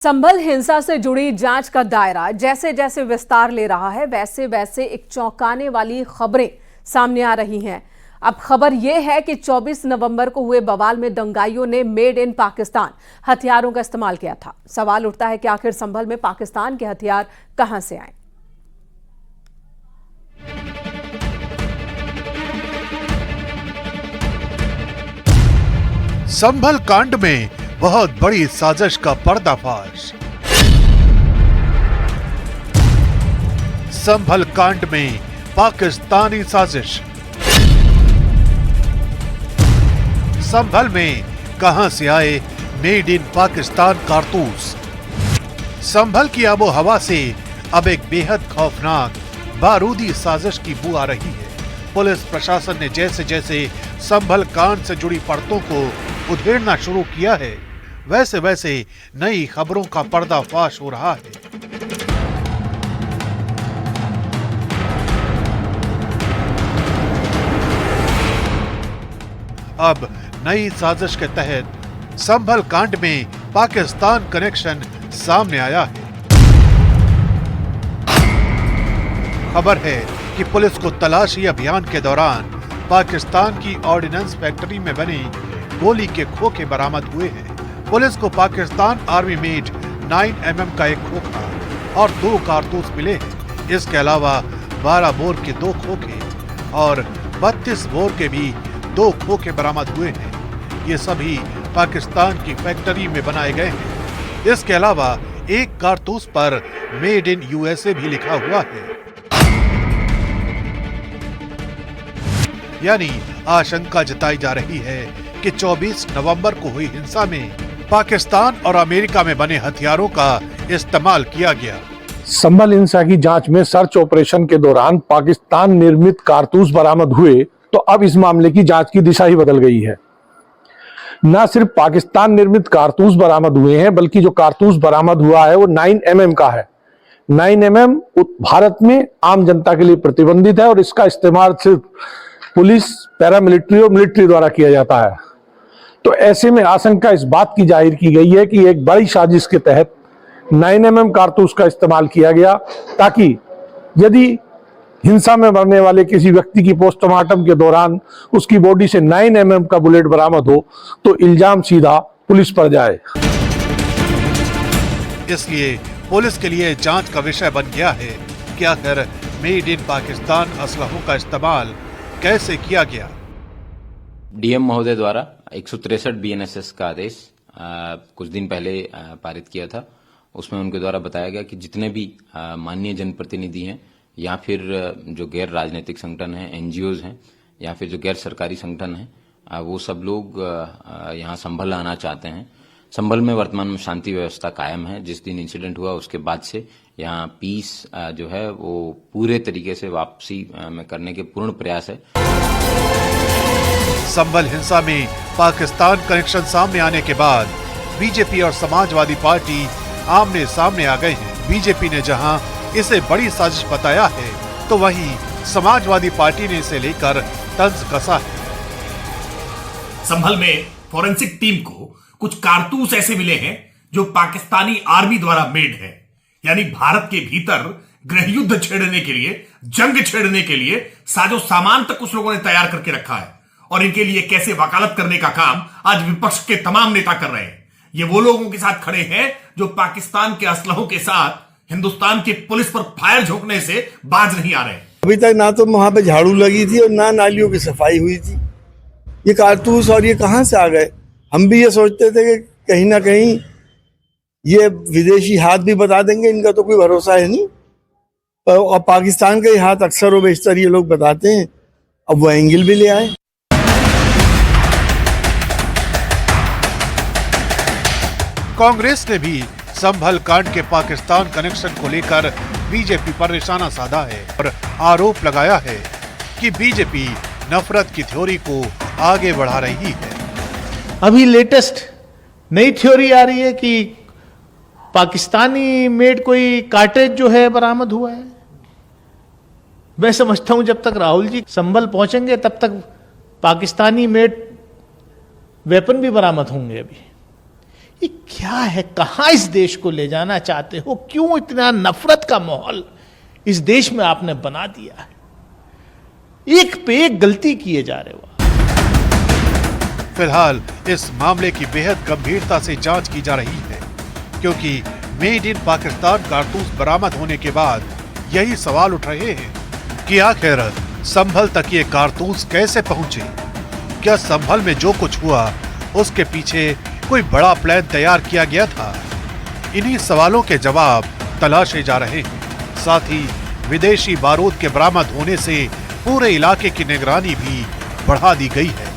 संभल हिंसा से जुड़ी जांच का दायरा जैसे जैसे विस्तार ले रहा है, वैसे वैसे एक चौंकाने वाली खबरें सामने आ रही हैं। अब खबर यह है कि 24 नवंबर को हुए बवाल में दंगाइयों ने मेड इन पाकिस्तान हथियारों का इस्तेमाल किया था। सवाल उठता है कि आखिर संभल में पाकिस्तान के हथियार कहां से आए। संभल कांड में बहुत बड़ी साजिश का पर्दाफाश। संभल कांड में पाकिस्तानी साजिश। संभल में कहां से आए मेड इन पाकिस्तान कारतूस। संभल की आबो हवा से अब एक बेहद खौफनाक बारूदी साजिश की बू आ रही है। पुलिस प्रशासन ने जैसे जैसे संभल कांड से जुड़ी परतों को उधेड़ना शुरू किया है, वैसे वैसे नई खबरों का पर्दाफाश हो रहा है। अब नई साजिश के तहत संभल कांड में पाकिस्तान कनेक्शन सामने आया है। खबर है कि पुलिस को तलाशी अभियान के दौरान पाकिस्तान की ऑर्डिनेंस फैक्ट्री में बनी गोली के खोखे बरामद हुए हैं। पुलिस को पाकिस्तान आर्मी मेड 9mm का एक खोखा और 2 कारतूस मिले हैं। इसके अलावा 12 बोर के 2 खोखे और 32 बोर के भी 2 खोखे बरामद हुए हैं। ये सभी पाकिस्तान की फैक्ट्री में बनाए गए हैं। इसके अलावा एक कारतूस पर मेड इन यूएसए भी लिखा हुआ है। यानी आशंका जताई जा रही है कि 24 नवंबर को हुई हिंसा में पाकिस्तान और अमेरिका में बने हथियारों का इस्तेमाल किया गया। संभल हिंसा की जांच में सर्च ऑपरेशन के दौरान पाकिस्तान निर्मित कारतूस बरामद हुए, तो अब इस मामले की जांच की दिशा ही बदल गई है। न सिर्फ पाकिस्तान निर्मित कारतूस बरामद हुए हैं, बल्कि जो कारतूस बरामद हुआ है वो 9mm का है। 9mm भारत में आम जनता के लिए प्रतिबंधित है और इसका इस्तेमाल सिर्फ पुलिस, पैरामिलिट्री और मिलिट्री द्वारा किया जाता है। तो ऐसे में आशंका इस बात की जाहिर की गई है कि एक बड़ी साजिश के तहत 9mm कारतूस का इस्तेमाल किया गया, ताकि यदि हिंसा में मरने वाले किसी व्यक्ति की पोस्टमार्टम के दौरान उसकी बॉडी से 9mm का बुलेट बरामद हो तो इल्जाम सीधा पुलिस पर जाए। इसलिए पुलिस के लिए जांच का विषय बन गया है कि आखिर मेड इन पाकिस्तान असलहों का इस्तेमाल कैसे किया गया। डीएम महोदय द्वारा 163 बीएनएसएस का आदेश कुछ दिन पहले पारित किया था। उसमें उनके द्वारा बताया गया कि जितने भी माननीय जनप्रतिनिधि हैं या फिर जो गैर राजनीतिक संगठन हैं, एनजीओज हैं या फिर जो गैर सरकारी संगठन हैं, वो सब लोग यहाँ संभल आना चाहते हैं। संभल में वर्तमान में शांति व्यवस्था कायम है। जिस दिन इंसिडेंट हुआ उसके बाद से यहाँ पीस जो है वो पूरे तरीके से वापसी में करने के पूर्ण प्रयास है। संभल हिंसा में पाकिस्तान कनेक्शन सामने आने के बाद बीजेपी और समाजवादी पार्टी आमने सामने आ गए हैं। बीजेपी ने जहां इसे बड़ी साजिश बताया है, तो वहीं समाजवादी पार्टी ने इसे लेकर तंज कसा है। संभल में फोरेंसिक टीम को कुछ कारतूस ऐसे मिले हैं जो पाकिस्तानी आर्मी द्वारा मेड है। यानी भारत के भीतर गृह युद्ध छेड़ने के लिए, जंग छेड़ने के लिए साजो सामान तक कुछ लोगों ने तैयार करके रखा है और इनके लिए कैसे वकालत करने का काम आज विपक्ष के तमाम नेता कर रहे हैं। ये वो लोगों के साथ खड़े हैं जो पाकिस्तान के असलहों के साथ हिंदुस्तान की पुलिस पर फायर झोंकने से बाज नहीं आ रहे। अभी तक ना तो वहां पे झाड़ू लगी थी और ना नालियों की सफाई हुई थी। ये कारतूस और ये कहां से आ गए? हम भी ये सोचते थे कि कहीं ना कहीं ये विदेशी हाथ भी बता देंगे, इनका तो कोई भरोसा है नहीं। और पाकिस्तान के हाथ अक्सर व बेशतर ये लोग बताते हैं। अब वो एंगल भी ले आए। कांग्रेस ने भी संभल कांड के पाकिस्तान कनेक्शन को लेकर बीजेपी पर निशाना साधा है और आरोप लगाया है कि बीजेपी नफरत की थ्योरी को आगे बढ़ा रही है। अभी लेटेस्ट नई थ्योरी आ रही है कि पाकिस्तानी मेड कोई कार्टेज जो है बरामद हुआ है। मैं समझता हूं जब तक राहुल जी संभल पहुंचेंगे तब तक पाकिस्तानी मेड वेपन भी बरामद होंगे। अभी ये क्या है, कहां इस देश को ले जाना चाहते हो? क्यों इतना नफरत का माहौल इस देश में आपने बना दिया है? एक पे एक गलती किए जा रहे हो। फिलहाल इस मामले की बेहद गंभीरता से जांच की जा रही है, क्योंकि मेड इन पाकिस्तान कारतूस बरामद होने के बाद यही सवाल उठ रहे हैं कि आखिर संभल तक ये कारतूस कैसे पहुंचे। क्या संभल में जो कुछ हुआ उसके पीछे कोई बड़ा प्लान तैयार किया गया था? इन्हीं सवालों के जवाब तलाशे जा रहे हैं। साथ ही विदेशी बारूद के बरामद होने से पूरे इलाके की निगरानी भी बढ़ा दी गई है।